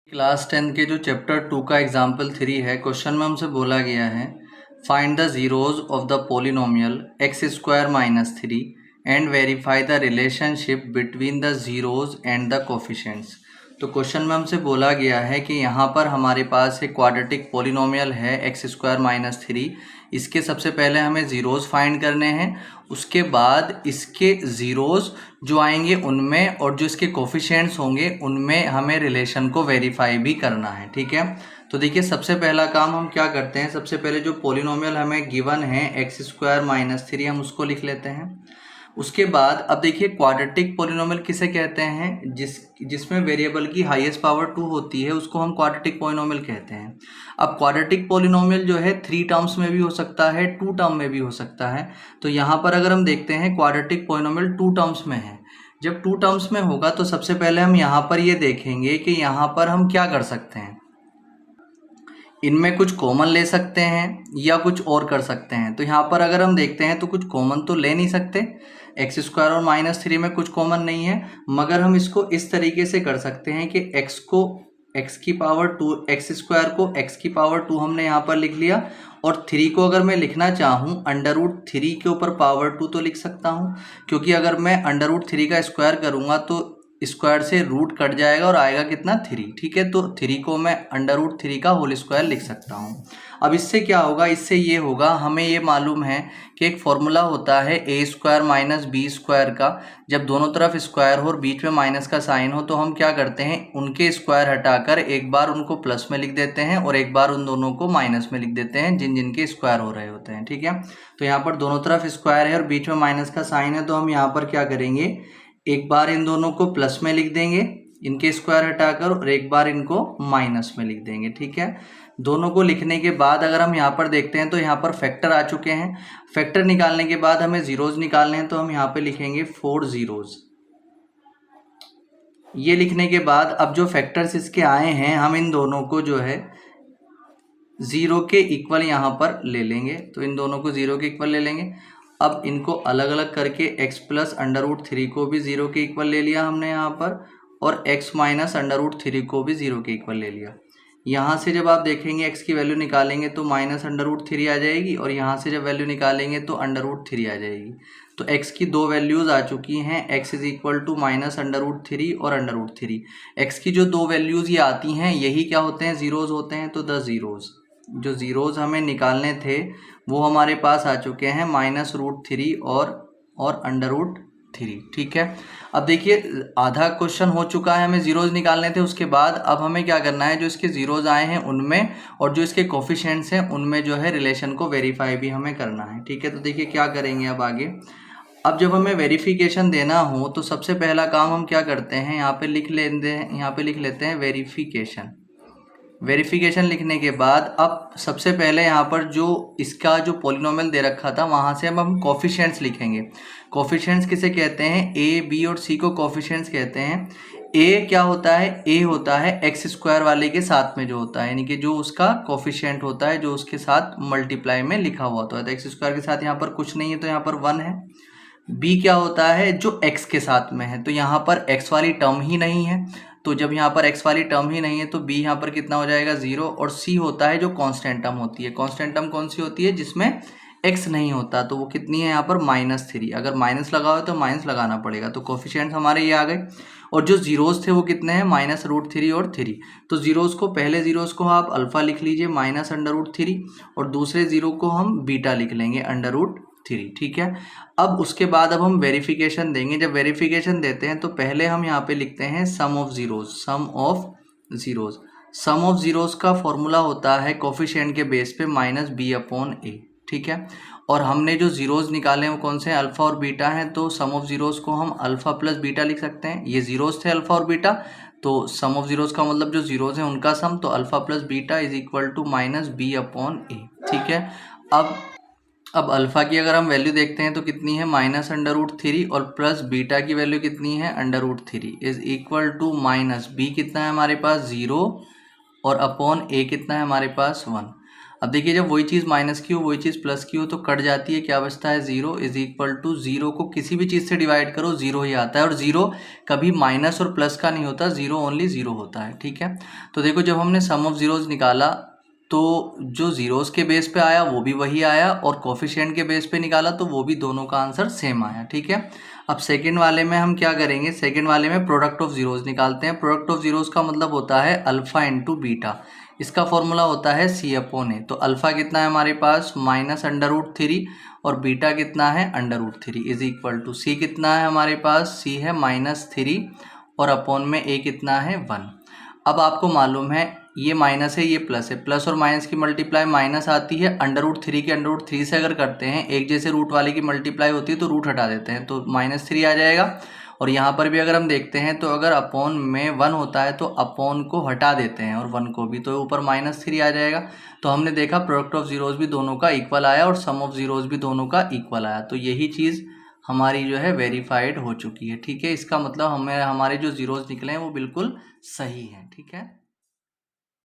Class 10 के जो chapter 2 का एग्जाम्पल 3 है, क्वेश्चन में हमसे बोला गया है find the zeros of the polynomial x square minus 3 and verify the relationship between the zeros and the coefficients. तो क्वेश्चन में हमसे बोला गया है कि यहाँ पर हमारे पास एक क्वाड्रेटिक पोलिनोमियल है एक्स स्क्वायर माइनस 3। इसके सबसे पहले हमें ज़ीरोज़ फाइंड करने हैं, उसके बाद इसके ज़ीरोज़ जो आएंगे उनमें और जो इसके कोफिशिएंट्स होंगे उनमें हमें रिलेशन को वेरीफाई भी करना है। ठीक है, तो देखिए सबसे पहला काम हम क्या करते हैं, सबसे पहले जो पोलिनोमियल हमें गिवन है एक्स स्क्वायर माइनस 3 हम उसको लिख लेते हैं। उसके बाद अब देखिए क्वाड्रेटिक पोलिनोमियल किसे कहते हैं, जिसमें वेरिएबल की हाईएस्ट पावर 2 होती है उसको हम क्वाड्रेटिक पोलिनोमियल कहते हैं। अब क्वाड्रेटिक पोलिनोमियल जो है 3 टर्म्स में भी हो सकता है, 2 टर्म में भी हो सकता है। तो यहाँ पर अगर हम देखते हैं क्वाड्रेटिक पोलिनोमियल 2 टर्म्स में है। जब 2 टर्म्स में होगा तो सबसे पहले हम यहाँ पर ये देखेंगे कि यहाँ पर हम क्या कर सकते हैं, इनमें कुछ कॉमन ले सकते हैं या कुछ और कर सकते हैं। तो यहाँ पर अगर हम देखते हैं तो कुछ कॉमन तो ले नहीं सकते, एक्स स्क्वायर और माइनस 3 में कुछ कॉमन नहीं है, मगर हम इसको इस तरीके से कर सकते हैं कि एक्स को एक्स की पावर 2, एक्स स्क्वायर को एक्स की पावर 2 हमने यहाँ पर लिख लिया, और 3 को अगर मैं लिखना चाहूँ अंडर रूट 3 के ऊपर पावर 2 तो लिख सकता हूँ, क्योंकि अगर मैं अंडर रूट 3 का स्क्वायर करूँगा तो स्क्वायर से रूट कट जाएगा और आएगा कितना 3। ठीक है, तो 3 को मैं अंडर रूट 3 का होल स्क्वायर लिख सकता हूँ। अब इससे क्या होगा, इससे ये होगा, हमें ये मालूम है कि एक फॉर्मूला होता है ए स्क्वायर माइनस बी स्क्वायर का, जब दोनों तरफ स्क्वायर हो और बीच में माइनस का साइन हो तो हम क्या करते हैं, उनके स्क्वायर हटाकर एक बार उनको प्लस में लिख देते हैं और एक बार उन दोनों को माइनस में लिख देते हैं जिन जिनके स्क्वायर हो रहे होते हैं। ठीक है, तो यहाँ पर दोनों तरफ स्क्वायर है और बीच में माइनस का साइन है, तो हम यहाँ पर क्या करेंगे, एक बार इन दोनों को प्लस में लिख देंगे इनके स्क्वायर हटाकर और एक बार इनको माइनस में लिख देंगे। ठीक है, दोनों को लिखने के बाद अगर हम यहाँ पर देखते हैं तो यहाँ पर फैक्टर आ चुके हैं। फैक्टर निकालने के बाद हमें जीरोज निकालने हैं, तो हम यहाँ पे लिखेंगे 4 जीरोज। ये लिखने के बाद अब जो फैक्टर्स इसके आए हैं हम इन दोनों को जो है 0 के इक्वल यहाँ पर ले लेंगे, तो इन दोनों को 0 के इक्वल ले लेंगे। अब इनको अलग अलग करके x प्लस अंडर रूट 3 को भी 0 के इक्वल ले लिया हमने यहाँ पर, और x माइनस अंडर रूट 3 को भी 0 के इक्वल ले लिया। यहाँ से जब आप देखेंगे x की वैल्यू निकालेंगे तो माइनस अंडर रूट 3 आ जाएगी, और यहाँ से जब वैल्यू निकालेंगे तो अंडर रूट 3 आ जाएगी। तो x की 2 वैल्यूज़ आ चुकी हैं, x is equal to minus under root 3 और अंडर रूट 3। x की जो 2 वैल्यूज़ ये आती हैं यही क्या होते हैं, ज़ीरोज़ होते हैं। तो द ज़ीरोज़, जो ज़ीरोज़ हमें निकालने थे वो हमारे पास आ चुके हैं माइनस रूट 3 और अंडर रूट 3। ठीक है, अब देखिए आधा क्वेश्चन हो चुका है, हमें ज़ीरोज़ निकालने थे। उसके बाद अब हमें क्या करना है, जो इसके ज़ीरोज़ आए हैं उनमें और जो इसके कोफिशिएंट्स हैं उनमें जो है रिलेशन को वेरीफाई भी हमें करना है। ठीक है, तो देखिए क्या करेंगे अब आगे। अब जब हमें वेरिफिकेशन देना हो तो सबसे पहला काम हम क्या करते हैं, यहाँ पे लिख लेते हैं वेरिफिकेशन। वेरिफिकेशन लिखने के बाद अब सबसे पहले यहाँ पर जो इसका जो पोलिनोमियल दे रखा था वहाँ से अब हम कोफिशिएंट्स लिखेंगे। कोफिशिएंट्स किसे कहते हैं, ए बी और सी को कोफिशिएंट्स कहते हैं। ए क्या होता है, ए होता है एक्स स्क्वायर वाले के साथ में जो होता है, यानी कि जो उसका कोफिशिएंट होता है जो उसके साथ मल्टीप्लाई में लिखा हुआ होता है। तो एक्स स्क्वायर के साथ यहाँ पर कुछ नहीं है तो यहाँ पर 1 है। बी क्या होता है, जो एक्स के साथ में है, तो यहाँ पर एक्स वाली टर्म ही नहीं है, तो जब यहाँ पर x वाली टर्म ही नहीं है तो b यहाँ पर कितना हो जाएगा 0। और c होता है जो कांस्टेंट टर्म होती है। कांस्टेंट टर्म कौन सी होती है, जिसमें x नहीं होता, तो वो कितनी है यहाँ पर -3। अगर माइनस लगा हो तो माइनस लगाना पड़ेगा, तो कोफिशिएंट्स हमारे ये आ गए। और जो जीरोज थे वो कितने हैं, माइनस रूट 3 और 3। तो जीरोज को, पहले जीरोज को आप अल्फा लिख लीजिए माइनस अंडर रूट 3, और दूसरे जीरो को हम बीटा लिख लेंगे अंडर रूट 3। ठीक है, अब उसके बाद अब हम वेरिफिकेशन देंगे। जब वेरिफिकेशन देते हैं तो पहले हम यहाँ पे लिखते हैं sum of zeros. Sum of zeros का फॉर्मूला होता है कोफिशिएंट के बेस पे -b/a। ठीक है, और हमने जो जीरोज निकाले हैं वो कौन से हैं, अल्फा और बीटा हैं, तो सम ऑफ जीरोज को हम अल्फा प्लस बीटा लिख सकते हैं। ये जीरोज थे अल्फा और बीटा, तो सम ऑफ जीरोज का मतलब जो जीरोज हैं उनका सम, तो alpha plus beta is equal to -b/a। ठीक है, अब अल्फ़ा की अगर हम वैल्यू देखते हैं तो कितनी है, माइनस अंडर रूट 3, और प्लस बीटा की वैल्यू कितनी है, under root 3 is equal to minus b कितना है हमारे पास 0 और अपॉन ए कितना है हमारे पास 1। अब देखिए जब वही चीज़ माइनस की हो वही चीज़ प्लस की हो तो कट जाती है, क्या बचता है 0 इज इक्वल टू 0 को किसी भी चीज़ से डिवाइड करो 0 ही आता है, और 0 कभी माइनस और प्लस का नहीं होता, 0 ओनली 0 होता है। ठीक है, तो देखो जब हमने सम ऑफ जीरोज निकाला तो जो जीरोस के बेस पे आया वो भी वही आया, और कोफिशिएंट के बेस पे निकाला तो वो भी दोनों का आंसर सेम आया। ठीक है, अब सेकंड वाले में हम क्या करेंगे, सेकंड वाले में प्रोडक्ट ऑफ जीरोस निकालते हैं। प्रोडक्ट ऑफ जीरोस का मतलब होता है अल्फा इंटू बीटा, इसका फॉर्मूला होता है सी अपॉन ए। तो अल्फा कितना है हमारे पास -√3 और बीटा कितना है √3 इज इक्वल टू सी कितना है हमारे पास, सी है -3 और अपॉन में ए कितना है 1। अब आपको मालूम है ये माइनस है ये प्लस है, प्लस और माइनस की मल्टीप्लाई माइनस आती है, √3 के √3 से अगर करते हैं एक जैसे रूट वाले की मल्टीप्लाई होती है तो रूट हटा देते हैं तो -3 आ जाएगा। और यहाँ पर भी अगर हम देखते हैं तो अगर अपॉन में 1 होता है तो अपॉन को हटा देते हैं और 1 को भी, तो ऊपर -3 आ जाएगा। तो हमने देखा प्रोडक्ट ऑफ जीरोज भी दोनों का इक्वल आया और सम ऑफ जीरोज भी दोनों का इक्वल आया, तो यही चीज़ हमारी जो है वेरीफाइड हो चुकी है। ठीक है, इसका मतलब हमें हमारे जो जीरोज निकले हैं वो बिल्कुल सही हैं। ठीक है।